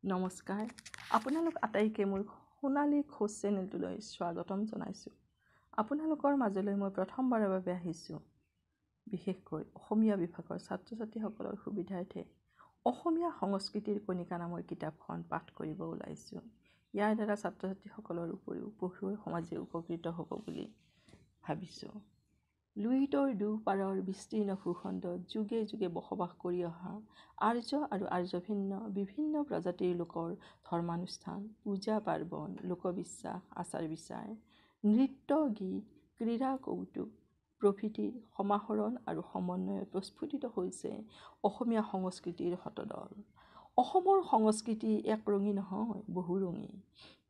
নমস্কাৰ, আপোনালোক আটাইকে মোৰ সোণালী খোজ চেনেলটোলৈ স্বাগতম জনাইছোঁ। আপোনালোকৰ মাজলৈ মই প্ৰথমবাৰৰ বাবে আহিছোঁ। বিশেষকৈ অসমীয়া বিভাগৰ ছাত্ৰ ছাত্ৰীসকলৰ সুবিধাৰ্থে অসমীয়া সংস্কৃতিৰ কণিকা নামৰ কিতাপখন পাঠ কৰিব ওলাইছোঁ। ইয়াৰ দ্বাৰা ছাত্ৰ ছাত্ৰীসকলৰ উপৰিও পঢ়ুৱৈ সমাজে উপকৃত হ'ব বুলি ভাবিছোঁ। লুইতৰ দুপাৰৰ বিস্তীৰ্ণ ভূখণ্ডত যুগে যুগে বসবাস কৰি অহা আৰ্য আৰু আৰ্যভিন্ন বিভিন্ন প্ৰজাতিৰ লোকৰ ধৰ্মানুষ্ঠান, পূজা পাৰ্বণ, লোকবিশ্বাস, আচাৰ বিচাৰ, নৃত্য, গীত, ক্ৰীড়া, কৌতুক প্ৰভৃতিৰ সমাহৰণ আৰু সমন্বয়ত প্ৰস্ফুটিত হৈছে অসমীয়া সংস্কৃতিৰ শতদল। অসমৰ সংস্কৃতি একৰঙী নহয়, বহুৰঙী।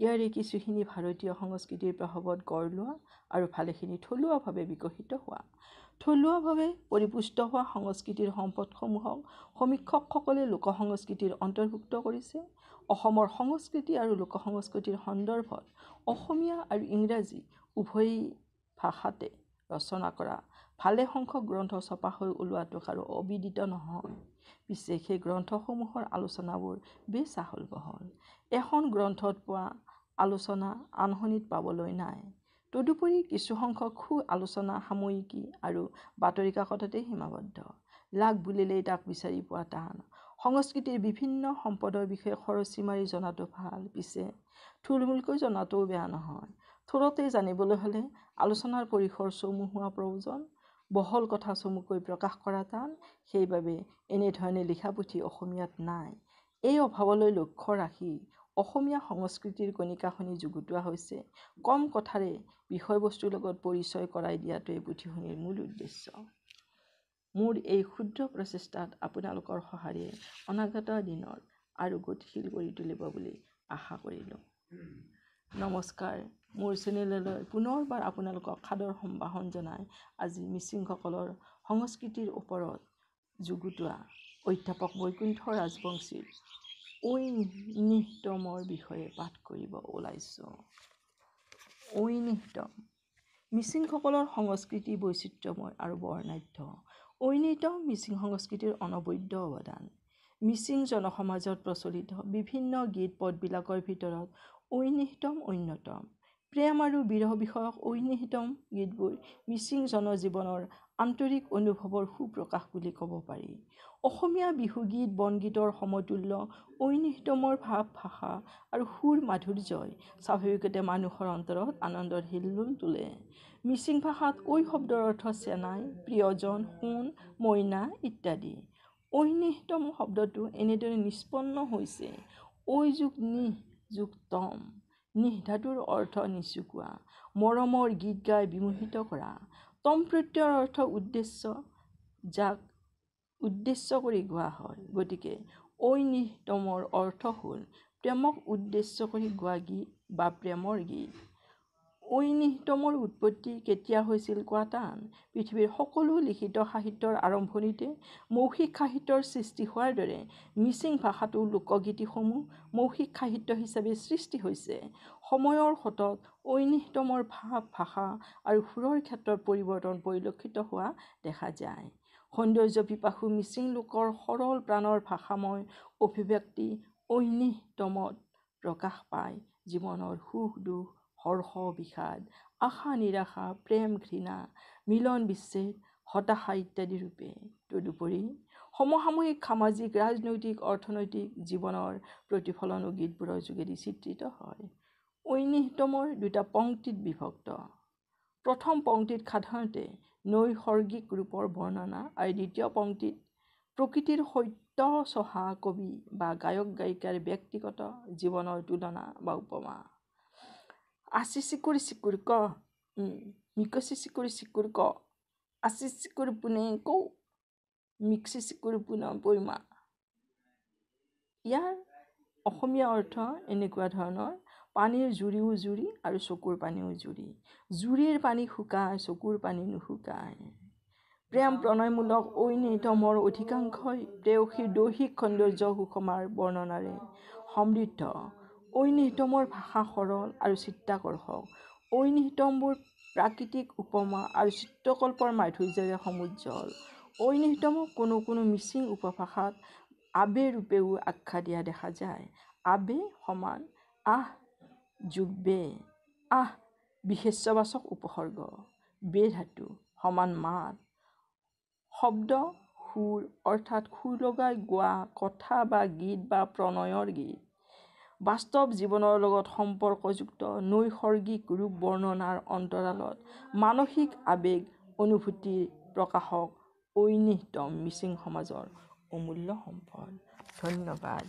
ইয়াৰে কিছুখিনি ভাৰতীয় সংস্কৃতিৰ প্ৰভাৱত গঢ় লোৱা আৰু ভালেখিনি থলুৱাভাৱে বিকশিত হোৱা। থলুৱাভাৱে পৰিপুষ্ট হোৱা সংস্কৃতিৰ সম্পদসমূহক সমীক্ষকসকলে লোকসংস্কৃতিৰ অন্তৰ্ভুক্ত কৰিছে। অসমৰ সংস্কৃতি আৰু লোকসংস্কৃতিৰ সন্দৰ্ভত অসমীয়া আৰু ইংৰাজী উভয় ভাষাতে ৰচনা কৰা ভালেসংখ্যক গ্ৰন্থ ছপা হৈ ওলোৱাটো কাৰো অবিদিত নহয়। পিছে সেই গ্ৰন্থসমূহৰ আলোচনাবোৰ বেছ আহল বহল। এখন গ্ৰন্থত পোৱা আলোচনা আনখনিত পাবলৈ নাই। তদুপৰি কিছুসংখ্যক সু আলোচনা সাময়িকী আৰু বাতৰি কাকততে সীমাবদ্ধ। লাগ বুলিলেই তাক বিচাৰি পোৱা টান। সংস্কৃতিৰ বিভিন্ন সম্পদৰ বিষয়ে খৰচি মাৰি জনাটো ভাল, পিছে থুলমূলকৈ জনাটোও বেয়া নহয়। থোৰতে জানিবলৈ হ'লে আলোচনাৰ পৰিসৰ চমু হোৱা প্ৰয়োজন। বহল কথা চমুকৈ প্ৰকাশ কৰা টান, সেইবাবে এনেধৰণে লিখা পুথি অসমীয়াত নাই। এই অভাৱলৈ লক্ষ্য ৰাখি অসমীয়া সংস্কৃতিৰ কণিকাখনি যুগুতোৱা হৈছে। কম কথাৰে বিষয়বস্তুৰ লগত পৰিচয় কৰাই দিয়াটোৱে পুথিখনিৰ মূল উদ্দেশ্য। মোৰ এই ক্ষুদ্ৰ প্ৰচেষ্টাত আপোনালোকৰ সহায়ে অনাগত দিনত আৰু গতিশীল কৰি তুলিব বুলি আশা কৰিলোঁ। নমস্কাৰ, মোৰ চেনেললৈ পুনৰবাৰ আপোনালোকক সাদৰ সম্ভাষণ জনাই আজি মিচিংসকলৰ সংস্কৃতিৰ ওপৰত যুগুতোৱা অধ্যাপক বৈকুণ্ঠ ৰাজবংশীৰ ঐনিতমৰ বিষয়ে পাঠ কৰিব ওলাইছোঁ। ঐনিতম মিচিংসকলৰ সংস্কৃতি বৈচিত্ৰ্যময় আৰু বৰ্ণাঢ্য। ঐনিতম মিচিং সংস্কৃতিৰ অনবদ্য অৱদান। মিচিং জনসমাজত প্ৰচলিত বিভিন্ন গীত পদবিলাকৰ ভিতৰত ঐনিতম অন্যতম। প্ৰেম আৰু বিৰহ বিষয়ক ঐনিতম গীতবোৰ মিচিং জনজীৱনৰ আন্তৰিক অনুভৱৰ সুপ্ৰকাশ বুলি ক'ব পাৰি। অসমীয়া বিহুগীত বনগীতৰ সমতুল্য ঐনিতমৰ ভাৱ, ভাষা আৰু সুৰ মাধুৰ্যই স্বাভাৱিকতে মানুহৰ অন্তৰত আনন্দৰ হিল্লোল তোলে। মিচিং ভাষাত ঐ শব্দৰ অৰ্থ চেনাই, প্ৰিয়জন, সোণ, মইনা ইত্যাদি। ঐনিতম শব্দটো এনেদৰে নিষ্পন্ন হৈছে ঐ যোগ নিহ যোগ তম। নিহ ধাতুৰ অৰ্থ নিচুকোৱা, মৰমৰ গীত গাই বিমোহিত কৰা। তম প্ৰত্যয়ৰ অৰ্থ উদ্দেশ্য, যাক উদ্দেশ্য কৰি গোৱা হয়। গতিকে ঐনিতমৰ অৰ্থ হ'ল প্ৰেমক উদ্দেশ্য কৰি গোৱা গীত বা প্ৰেমৰ গীত। ঐনিতমৰ উৎপত্তি কেতিয়া হৈছিল কোৱা টান। পৃথিৱীৰ সকলো লিখিত সাহিত্যৰ আৰম্ভণিতে মৌখিক সাহিত্যৰ সৃষ্টি হোৱাৰ দৰে মিচিং ভাষাতো লোকগীতিসমূহ মৌখিক সাহিত্য হিচাপে সৃষ্টি হৈছে। সময়ৰ সোঁতত ঐনিতমৰ ভাৱ, ভাষা আৰু সুৰৰ ক্ষেত্ৰত পৰিৱৰ্তন পৰিলক্ষিত হোৱা দেখা যায়। সৌন্দৰ্য পিপাসু মিচিং লোকৰ সৰল প্ৰাণৰ ভাষাময় অভিব্যক্তি ঐনিতমত প্ৰকাশ পায়। জীৱনৰ সুখ দুখ, হৰ্ষ বিষাদ, আশা নিৰাশা, প্ৰেম ঘৃণা, মিলন বিচ্ছেদ, হতাশা ইত্যাদি ৰূপে। তদুপৰি সমসাময়িক সামাজিক, ৰাজনৈতিক, অৰ্থনৈতিক জীৱনৰ প্ৰতিফলনো গীতবোৰৰ যোগেদি চিত্ৰিত হয়। ঐনিতমৰ দুটা পংক্তিত বিভক্ত। প্ৰথম পংক্তিত সাধাৰণতে নৈসৰ্গিক ৰূপৰ বৰ্ণনা আৰু দ্বিতীয় পংক্তিত প্ৰকৃতিৰ সত্য চহা কবি বা গায়ক গায়িকাৰ ব্যক্তিগত জীৱনৰ তুলনা বা উপমা। আচি চিকুৰ চিকুৰ ক, মিকচি চিকুৰ চিকুৰ ক, আচি চিকুৰ পোনে কৌ, মিক্সি চিকুৰ পোন পৈমা। ইয়াৰ অসমীয়া অৰ্থ এনেকুৱা ধৰণৰ: পানীৰ জুৰিও জুৰি আৰু চকুৰ পানীও জুৰি। জুৰিৰ পানী শুকায়, চকুৰ পানী নুশুকায়। প্ৰেম প্ৰণয়মূলক ঐনিতমৰ অধিকাংশই প্ৰেয়সীৰ দৈহিক সৌন্দৰ্য সুষমাৰ বৰ্ণনাৰে সমৃদ্ধ। ঐনিতমৰ ভাষা সৰল আৰু চিত্তাকৰ্ষক। ঐনিতমবোৰ প্ৰাকৃতিক উপমা আৰু চিত্ৰকল্পৰ মাধুৰ্যৰে সমুজ্জ্বল। ঐনিতমক কোনো কোনো মিচিং উপভাষাত আবে ৰূপেও আখ্যা দিয়া দেখা যায়। আবে সমান আহ যোগ বে আহ বিশেষ্যবাচক উপসৰ্গ বে ধাতু সমান মাত শব্দ সুৰ অৰ্থাৎ সুৰ লগাই গোৱা কথা বা গীত বা প্ৰণয়ৰ গীত বাস্তৱ জীৱনৰ লগত সম্পৰ্কযুক্ত নৈসৰ্গিক ৰূপ বৰ্ণনাৰ অন্তৰালত মানসিক আবেগ অনুভূতিৰ প্ৰকাশক ঐনিতম মিচিং সমাজৰ অমূল্য সম্পদ। ধন্যবাদ।